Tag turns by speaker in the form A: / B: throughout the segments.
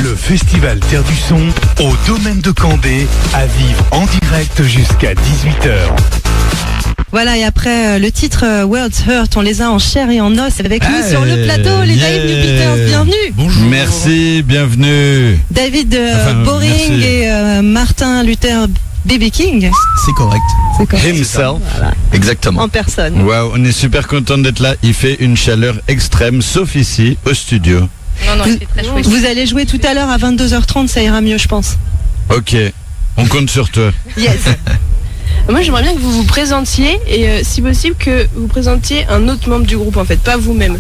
A: Le festival Terre du Son au domaine de Candé à vivre en direct jusqu'à 18h.
B: Voilà, et après le titre World's Hurt, on les a en chair et en os avec nous sur le plateau, les Dave New Beaters, bienvenue.
C: Bonjour.
D: Merci, bienvenue.
B: David Boring
D: merci.
B: et Martin Luther B.B. King.
C: C'est correct.
B: C'est quoi
D: Himself.
B: Voilà,
C: Exactement.
B: en personne.
D: Waouh, on est super content d'être là. Il fait une chaleur extrême, sauf ici, au studio.
E: Non, il fait très chaud.
B: Vous allez jouer tout à l'heure à 22h30, ça ira mieux, je pense.
D: Ok, on compte sur toi.
B: Yes.
E: Moi, j'aimerais bien que vous vous présentiez et si possible que vous présentiez un autre membre du groupe en fait, pas vous-même.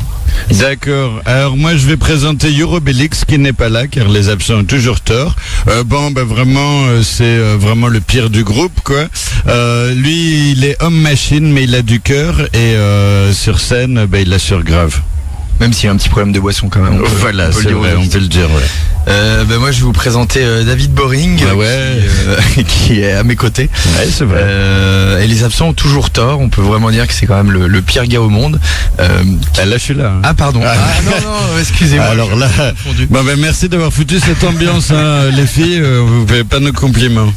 D: D'accord. Alors moi je vais présenter Eurobélix qui n'est pas là car les absents ont toujours tort. Vraiment c'est vraiment le pire du groupe quoi. Lui il est homme machine mais il a du cœur et sur scène il assure grave.
C: Même s'il y a un petit problème de boisson quand même.
D: Voilà,
C: on peut
D: c'est
C: le dire
D: vrai,
C: aux
D: on peut le dire. Ouais.
C: Moi je vais vous présenter David Boring
D: Ah ouais.
C: qui est à mes côtés.
D: Ouais, c'est vrai.
C: Et les absents ont toujours tort. On peut vraiment dire que c'est quand même le pire gars au monde.
D: Là je suis là. Hein.
C: Ah pardon. Non, excusez-moi.
D: Alors là, merci d'avoir foutu cette ambiance, hein, les filles. Vous faites pas nos compliments.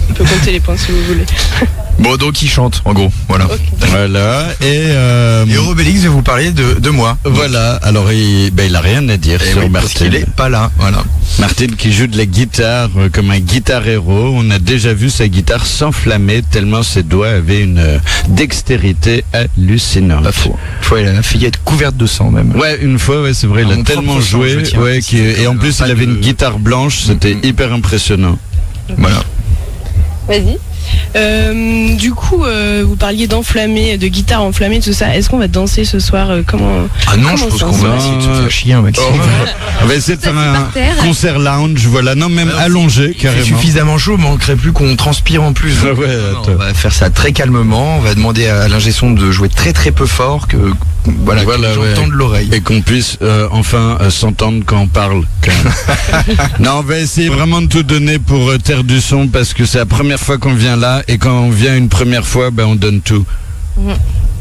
E: On peut compter les points si vous voulez.
C: Bon, donc il chante, en gros, voilà.
E: Ok.
D: Voilà. Et
C: Eurobélix, je vais vous parler de moi.
D: voilà. Alors il a rien à dire
C: Et
D: sur
C: oui, parce
D: Martin.
C: qu'il est pas là, voilà.
D: Martin qui joue de la guitare comme un guitar héros. On a déjà vu sa guitare s'enflammer tellement ses doigts avaient une dextérité hallucinante.
C: Pas faux. Il a la fillette couverte de sang même.
D: Ouais, une fois, ouais, c'est vrai, il a
C: Mon
D: tellement
C: propre sang,
D: joué,
C: je tiens à
D: ouais,
C: préciser,
D: et en
C: quand
D: plus
C: même,
D: il avait
C: pas
D: une
C: de-
D: guitare blanche, c'était hyper impressionnant.
C: Voilà.
E: Vas-y. Du coup, vous parliez d'enflammer, de guitare enflammée, tout ça. Est-ce qu'on va danser ce soir comment
C: Ah non,
E: comment
C: je pense
E: ça
C: qu'on
E: se
C: va
E: passe
C: essayer de se faire chier un maximum.
D: On va essayer de faire un
E: par terre.
D: concert lounge, voilà, non, même allongé,
C: C'est
D: carrément.
C: suffisamment chaud, il manquerait plus qu'on transpire en plus.
D: Ah ouais,
C: Non,
D: attends.
C: on va faire ça très calmement, on va demander à l'ingé son de jouer très très peu fort, que
D: Voilà,
C: que les gens
D: ouais.
C: tendent l'oreille.
D: Et qu'on puisse enfin s'entendre quand on parle. Quand même. Non, on va essayer vraiment de tout donner pour Terre du Son parce que c'est la première fois qu'on vient là et quand on vient une première fois, on donne tout.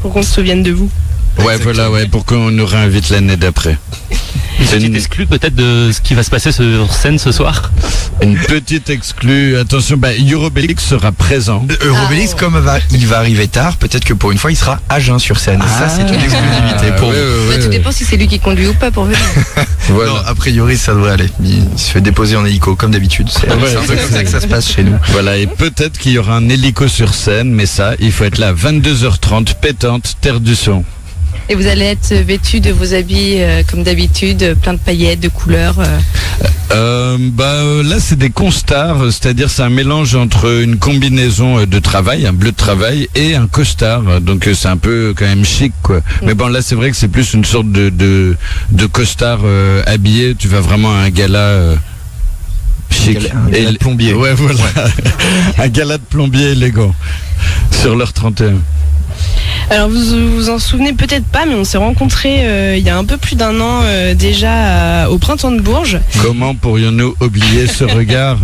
E: Pour qu'on se souvienne de vous.
D: Ouais, voilà, ouais, pour qu'on nous réinvite l'année d'après. C'est
F: Petite exclue peut-être de ce qui va se passer sur scène ce soir.
D: une petite exclue. Attention, Eurobélix sera présent.
C: Eurobélix, comme il va arriver tard, peut-être que pour une fois il sera à jeun sur scène. Ça c'est une exclusivité pour
D: ouais,
C: vous.
D: ouais,
E: Tout
D: ouais.
E: dépend si c'est lui qui conduit ou pas pour venir.
D: Voilà.
C: Non, a priori ça devrait aller. Il se fait déposer en hélico comme d'habitude. C'est
D: Ouais,
C: c'est un peu
D: c'est-
C: comme ça que ça se passe chez nous.
D: Voilà, et peut-être qu'il y aura un hélico sur scène, mais ça, il faut être là à 22h30, pétante, Terre du Son.
E: Et vous allez être vêtu de vos habits comme d'habitude, plein de paillettes, de couleurs.
D: Là, c'est des constards, c'est-à-dire c'est un mélange entre une combinaison de travail, un bleu de travail, et un costard. Donc c'est un peu quand même chic, quoi. Mais bon, là, c'est vrai que c'est plus une sorte de costard habillé. Tu vas vraiment à un gala chic.
C: Un gala de plombier.
D: Ouais, voilà. Un gala de plombier élégant sur l'heure 31.
E: Alors vous vous en souvenez peut-être pas, mais on s'est rencontrés il y a un peu plus d'un an déjà au printemps de Bourges.
D: Comment pourrions-nous oublier ce regard?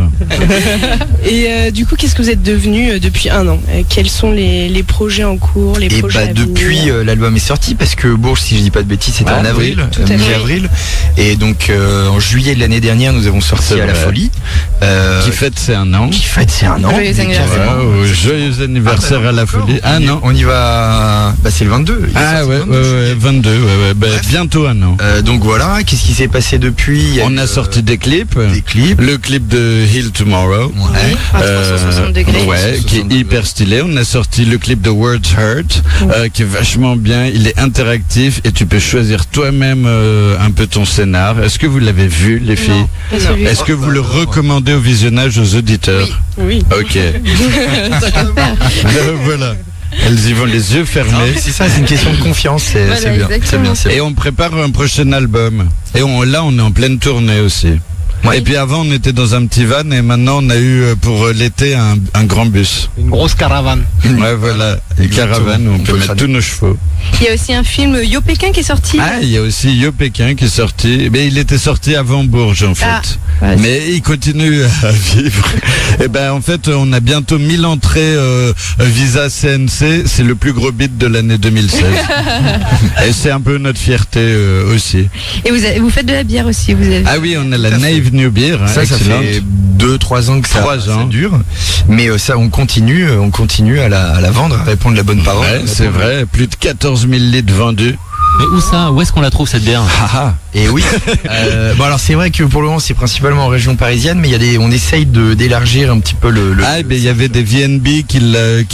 E: Et du coup, qu'est-ce que vous êtes devenus depuis un an Quels sont les projets en cours, les
C: Et
E: projets à venir
C: depuis l'album est sorti, parce que Bourges, si je dis pas de bêtises, c'était
D: Ah,
C: en avril,
E: oui, tout à fait.
C: mi-avril. Et donc en juillet de l'année dernière, nous avons sorti
D: C'est
C: à la
D: vrai.
C: folie.
D: Qui fête ses un an.
C: Qui fête c'est un an.
E: Joyeux
C: mais
E: anniversaire.
C: carrément.
D: Wow, joyeux anniversaire à la folie. Ah non.
C: On y va. C'est le 22. Il est
D: Ah
C: sorti
D: ouais,
C: le 22 juillet.
D: 22, ouais.
C: Bref.
D: Bientôt un an.
C: Donc voilà, qu'est-ce qui s'est passé depuis? Il y
D: On
C: eu,
D: a sorti des clips.
C: des clips.
D: Le clip de Hill Tomorrow.
C: Ouais.
E: à 360 degrés.
D: Ouais, qui est
C: 360
D: hyper stylé. On a sorti le clip de Words Hurt, qui est vachement bien. Il est interactif et tu peux choisir toi-même un peu ton scénar. Est-ce que vous l'avez vu, les filles?
E: Pas celui-
D: Est-ce que vous le recommandez au visionnage aux auditeurs?
E: Oui.
D: Ok.
E: Tant qu'à faire.
D: Voilà. Elles y vont les yeux
C: Non,
D: fermés.
C: mais c'est ça, c'est une question de confiance. C'est
E: Voilà,
C: c'est bien. C'est
E: exactement.
C: bien, c'est bien.
D: Et on prépare un prochain album. Et là, on est en pleine tournée aussi.
C: Ouais.
D: Et puis avant, on était dans un petit van et maintenant, on a eu pour l'été un grand bus.
F: Une grosse caravane.
D: Ouais, voilà. Une
C: Exactement.
D: caravane où on peut
C: peut
D: mettre
C: faire
D: tous nos chevaux.
E: Il y a aussi un film Yo Pékin qui est sorti.
D: Ah, il y a aussi Yo Pékin qui est sorti. Mais il était sorti avant Bourges, en fait.
E: Ah, ouais.
D: Mais il continue à vivre. Et en fait, on a bientôt 1000 entrées visa CNC. C'est le plus gros beat de l'année 2016. Et c'est un peu notre fierté aussi.
E: Et vous faites de la bière aussi. Vous avez...
D: Ah oui, on a la Navy Live New Beer. Hein,
C: Ça
D: excellente.
C: fait 2-3 ans que ça
D: 3 ans.
C: dure. Mais ça, on continue à la vendre, à répondre la bonne parole.
D: Ouais, c'est vrai, plus de 14 000 litres vendus.
F: Mais où ça? Où est-ce qu'on la trouve cette bière?
C: Et oui. Bon alors c'est vrai que pour le moment c'est principalement en région parisienne, mais on essaye d'élargir un petit peu le.
D: Ah, mais il y avait des VNB qui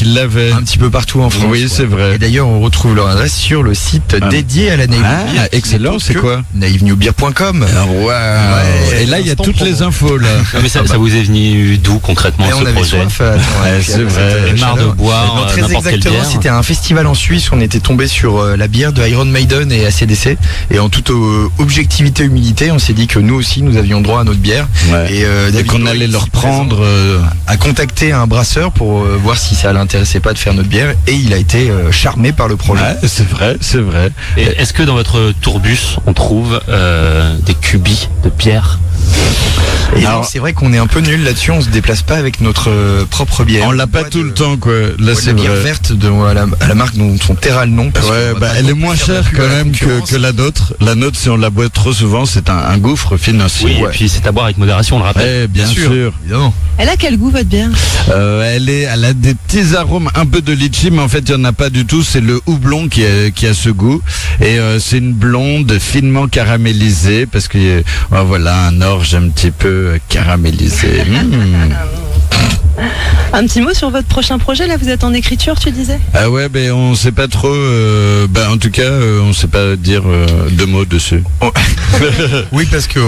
D: l'avaient.
C: Un petit peu partout en France.
D: Oui, c'est vrai.
C: Et d'ailleurs on retrouve leur adresse sur le site dédié à la Naive New Beer.
D: Excellent, c'est quoi?
C: naivenewbeer.com.
D: Et là, il y a
C: instant
D: toutes les
C: promo.
D: infos, là.
F: Non, mais ça vous est venu d'où concrètement
C: Et on
F: ce
C: avait
F: projet?
C: soif. Attends, et puis,
D: c'est vrai.
F: Marre de boire
C: Non, très
F: n'importe quelle
C: exactement,
F: bière.
C: c'était un festival en Suisse, on était tombé sur la bière de Iron Maiden et ACDC, et en toute objectivité et humilité, on s'est dit que nous aussi nous avions droit à notre bière,
D: Ouais.
C: et,
D: Et
C: David
D: qu'on
C: Bowie,
D: allait leur
C: ici présent,
D: prendre.
C: a contacté un brasseur pour voir si ça l'intéressait pas de faire notre bière, et il a été charmé par le projet.
D: Ouais, c'est vrai, c'est vrai.
F: Et est-ce que dans votre tourbus, on trouve des cubis de bière?
C: Et
D: Alors-
C: non, c'est vrai qu'on est un peu nul là-dessus, on se déplace pas avec notre propre bière.
D: On l'a pas
C: boit
D: tout
C: de-
D: le temps, quoi. Là,
C: on boit de
D: c'est
C: la bière
D: vrai.
C: verte à la marque dont on taira le nom. parce qu'on
D: Ouais,
C: va
D: bah,
C: pas
D: elle est
C: non plus
D: moins
C: faire de la
D: chère
C: pub
D: quand
C: à la
D: même
C: concurrence.
D: que la nôtre. La nôtre, si on la boit trop souvent, c'est un gouffre financier.
F: Oui,
C: Ouais.
F: et puis c'est à boire avec modération, on le rappelle.
D: Ouais, bien sûr.
C: Évidemment.
B: Elle a quel goût votre bière?
D: Elle a des petits arômes, un peu de litchi, mais en fait, il n'y en a pas du tout. C'est le houblon qui a ce goût. Et c'est une blonde finement caramélisée, parce que voilà, un orge un petit peu caramélisé.
B: Un petit mot sur votre prochain projet, là vous êtes en écriture, tu disais?
D: Ah ouais, ben on sait pas trop. En tout cas, on sait pas dire 2 mots dessus.
C: Oui, parce que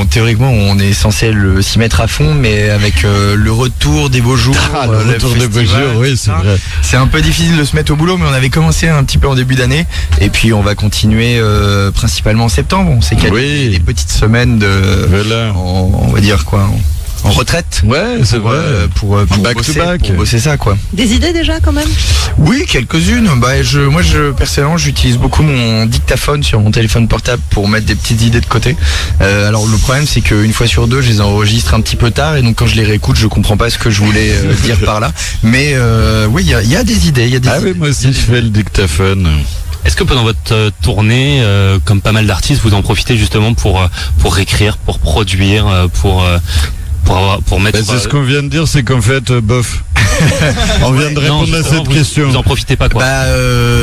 C: théoriquement on est censé s'y mettre à fond, mais avec le retour des beaux jours,
D: Le retour des beaux
C: festival,
D: jours, oui,
C: tout
D: c'est
C: ça,
D: vrai.
C: c'est un peu difficile de se mettre au boulot, mais on avait commencé un petit peu en début d'année, et puis on va continuer principalement en septembre. On s'est calé
D: Oui.
C: des petites semaines
D: Voilà.
C: on va dire quoi, en retraite.
D: Ouais, c'est
C: Pour,
D: vrai.
C: pour
D: back to
C: bosser,
D: back.
C: pour bosser ça quoi.
B: Des idées déjà quand même?
C: Oui, quelques-unes. Moi, personnellement, j'utilise beaucoup mon dictaphone sur mon téléphone portable pour mettre des petites idées de côté. Alors le problème, c'est qu'une fois sur deux, je les enregistre un petit peu tard, et donc quand je les réécoute, je comprends pas ce que je voulais dire par là. Mais oui, il y a des idées. Il y a des
D: Ah
C: idées.
D: oui, moi aussi, je fais le dictaphone.
F: Est-ce que pendant votre tournée, comme pas mal d'artistes, vous en profitez justement pour écrire, pour produire, pour mettre...
D: Ben, c'est ce qu'on vient de dire, c'est qu'en fait, bof. On vient de
F: Non,
D: répondre à
F: justement,
D: cette question.
F: Vous en profitez pas, quoi.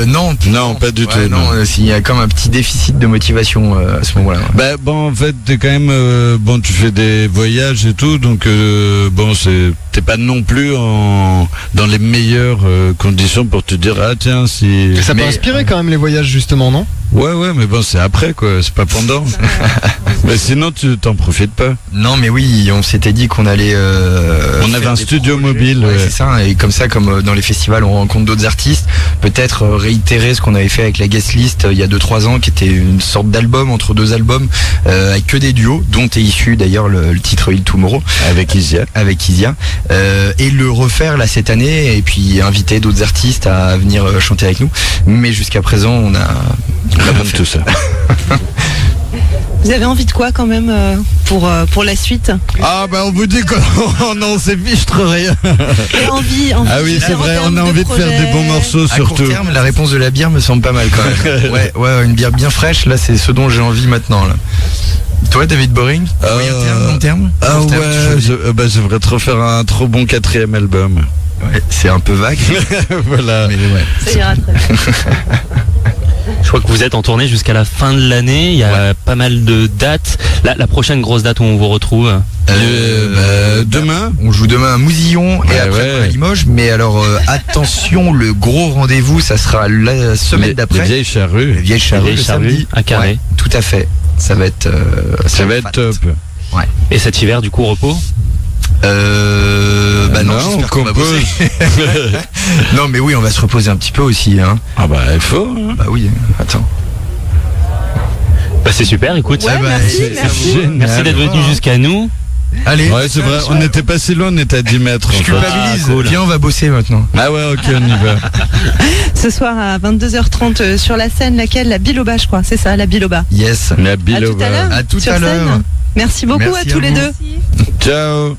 C: Non.
D: Non, pas du tout, non.
C: Il y a comme un petit déficit de motivation à ce moment-là.
D: Bah bon, en fait, t'es quand même tu fais des voyages et tout, donc t'es pas non plus dans les meilleures conditions pour te dire ah tiens si.
G: Ça peut
C: Mais-
G: inspirer quand même les voyages justement, non?
D: Ouais, mais bon, c'est après quoi, c'est pas pendant. Mais sinon, tu t'en profites pas.
C: Non, mais oui, on s'était dit qu'on allait.
D: On
C: faire
D: avait un
C: des
D: studio
C: projets.
D: mobile,
C: Ouais,
D: ouais.
C: c'est ça. Et comme ça, comme dans les festivals, on rencontre d'autres artistes. Peut-être réitérer ce qu'on avait fait avec la guest list il y a 2-3 ans, qui était une sorte d'album entre 2 albums, avec que des duos, dont est issu d'ailleurs le titre Il Tomorrow
D: Avec Isia.
C: avec Isia, et le refaire là cette année, et puis inviter d'autres artistes à venir chanter avec nous. Mais jusqu'à présent, on a pas fait
D: tout ça.
B: Vous avez envie de quoi quand même pour la suite?
D: Ah bah on vous dit qu'on non, c'est fiche trop rien.
B: Envie,
D: Ah oui, c'est
B: en
D: vrai,
B: termes
D: on a envie de faire
B: projet.
D: des bons morceaux
C: À court
D: surtout.
C: terme, la réponse de la bière me semble pas mal quand même. ouais, une bière bien fraîche, là, c'est ce dont j'ai envie maintenant. Là. Toi, David Boring, moyen terme, long terme?
D: Ah
C: Court terme,
D: ouais,
C: tu choisis.
D: j'aimerais trop faire un trop bon 4e album.
C: Ouais, c'est un peu vague.
D: Voilà.
C: Mais ouais.
B: Ça ira très bien.
F: Je crois que vous êtes en tournée jusqu'à la fin de l'année. Il y a pas mal de dates. La prochaine grosse date où on vous retrouve?
D: Demain.
C: On joue demain à Mousillon et
D: Ouais,
C: après
D: ouais.
C: à Limoges. Mais alors, attention, le gros rendez-vous, ça sera la semaine
D: Les
C: d'après.
D: vieilles charrues.
C: Les vieilles charrues,
F: Les
C: le
F: vieilles charrues,
C: samedi.
F: à Carré.
C: Ouais, tout à fait. Ça va être,
D: Ça va être
C: fat.
D: top.
F: Et cet hiver, du coup, repos?
C: Non,
D: on
C: j'espère qu'on va
D: compose.
C: bosser. Non, mais oui, on va se reposer un petit peu aussi. Hein.
D: Ah bah il faut. Hein.
C: Bah oui, attends.
F: Bah, c'est super, écoute.
B: Ouais, merci.
D: Génial.
F: Merci d'être venu jusqu'à nous.
C: Allez.
D: Ouais, c'est vrai, on n'était pas si loin, on était à 10 mètres.
C: Je
D: en fait.
C: culpabilise.
F: Ah, cool.
C: Viens, on va bosser maintenant.
D: Ah ouais, ok, on y va.
B: Ce soir à 22h30 sur la scène, laquelle? La Biloba, je crois. C'est ça, la Biloba.
C: Yes.
D: La
B: À tout à l'heure.
C: À tout
B: sur
C: à l'heure.
B: scène. Merci beaucoup
C: Merci
B: à tous
C: à
B: les
C: vous.
B: deux.
D: Ciao.